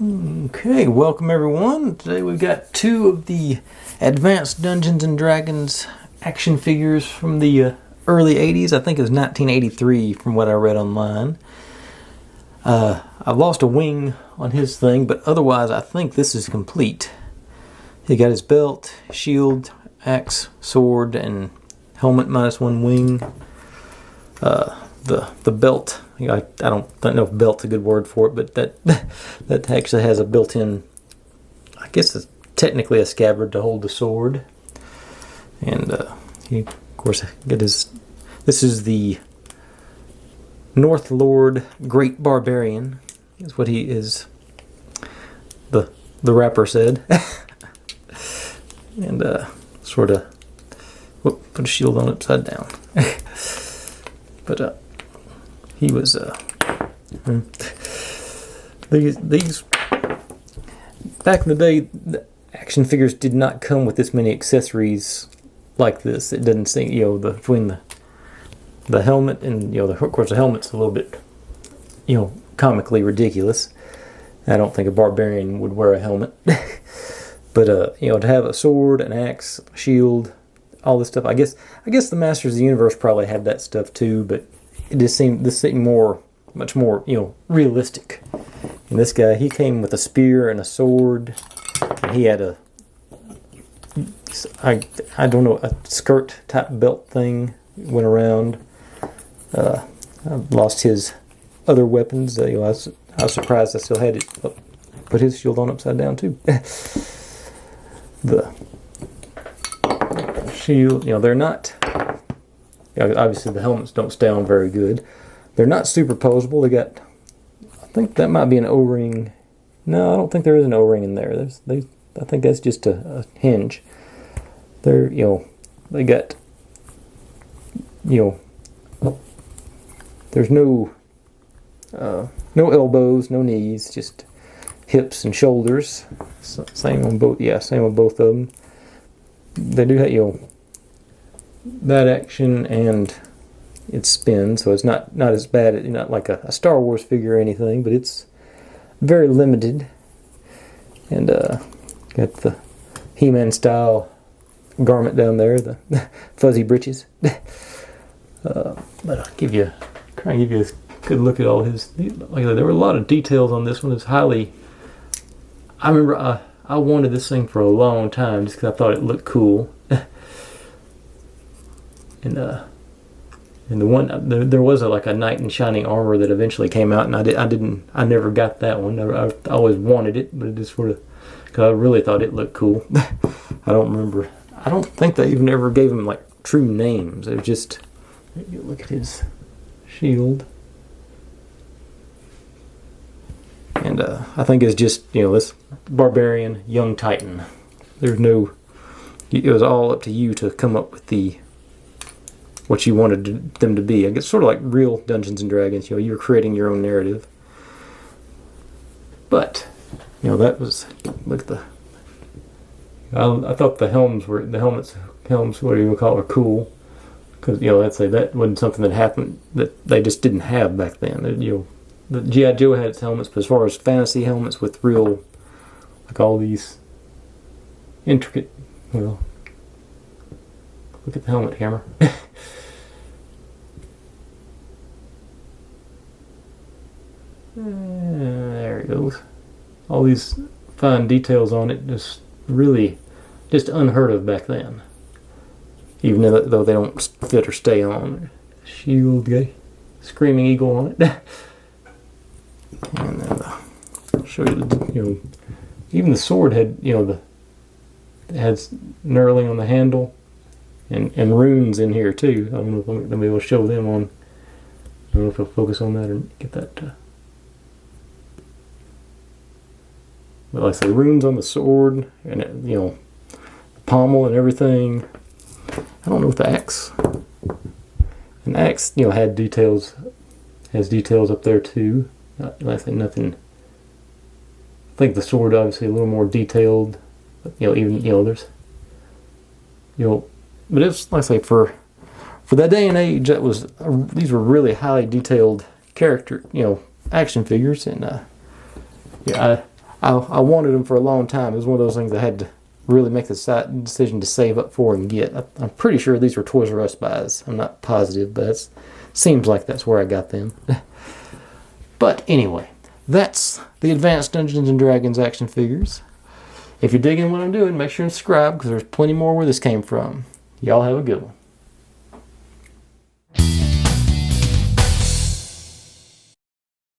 Okay, welcome everyone. Today we've got two of the Advanced Dungeons and Dragons action figures from the early 80s. I think it was 1983 from what I read online. I've lost a wing on his thing, but otherwise I think this is complete. He got his belt, shield, axe, sword, and helmet minus one wing. The belt, I don't know if belt's a good word for it, but that actually has a built-in, I guess it's technically a scabbard to hold the sword. And he, of course, this is the Northlord Great Barbarian, is what he is, the rapper said. And sort of, put a shield on upside down. But he was these back in the day, the action figures did not come with this many accessories like this. It doesn't seem, between the helmet and of course the helmet's a little bit comically ridiculous. I don't think a barbarian would wear a helmet. But to have a sword, an axe, a shield, all this stuff. I guess the Masters of the Universe probably had that stuff too, but this seemed much more realistic. And this guy, he came with a spear and a sword, and he had I don't know, a skirt type belt thing went around. I lost his other weapons. I was surprised I still had it. Put his shield on upside down too. The shield, they're not, obviously the helmets don't stay on very good. They're not superposable. They got, I think that might be an O-ring. No, I don't think there is an O-ring in there. I think that's just a hinge. They're, they got, there's no elbows, no knees, just hips and shoulders. Same on both. Yeah, same on both of them. They do have that action and it spins, so it's not as bad. Not like a Star Wars figure or anything, but it's very limited. And got the He-Man style garment down there, the fuzzy breeches. But I'll try and give you a good look at all his. Like there were a lot of details on this one. It's highly. I remember I wanted this thing for a long time just because I thought it looked cool. And the one there was a knight in shining armor that eventually came out, and I never got that one. I always wanted it, but it just sort of, because I really thought it looked cool. I don't remember. I don't think they even ever gave him true names. It was just, look at his shield. And I think it's just, this barbarian, young titan. There's no, it was all up to you to come up with what you wanted them to be. I guess sort of like real Dungeons and Dragons, you were creating your own narrative. But, that was, look at I thought the helmets, what do you call it, were cool. Because, let's say that wasn't something that happened, that they just didn't have back then. The G.I. Joe had its helmets, but as far as fantasy helmets with real, all these intricate, look at the helmet hammer. There it goes. All these fine details on it, just unheard of back then. Even though they don't fit or stay on. Shield, screaming eagle on it. And then I'll show you even the sword had, it had knurling on the handle and runes in here too. I don't know if I'm going to be able to show them on. I don't know if I'll focus on that or get that. But like I say, runes on the sword and pommel and everything. I don't know if the axe. An axe, had details. Has details up there too. Like I say, nothing. I think the sword obviously a little more detailed. But, even there's. But it's like I say, for that day and age, these were really highly detailed action figures, and yeah, I wanted them for a long time. It was one of those things I had to really make the decision to save up for and get. I'm pretty sure these were Toys R Us buys. I'm not positive, but it seems like that's where I got them. But anyway, that's the Advanced Dungeons & Dragons action figures. If you're digging what I'm doing, make sure and subscribe, because there's plenty more where this came from. Y'all have a good one.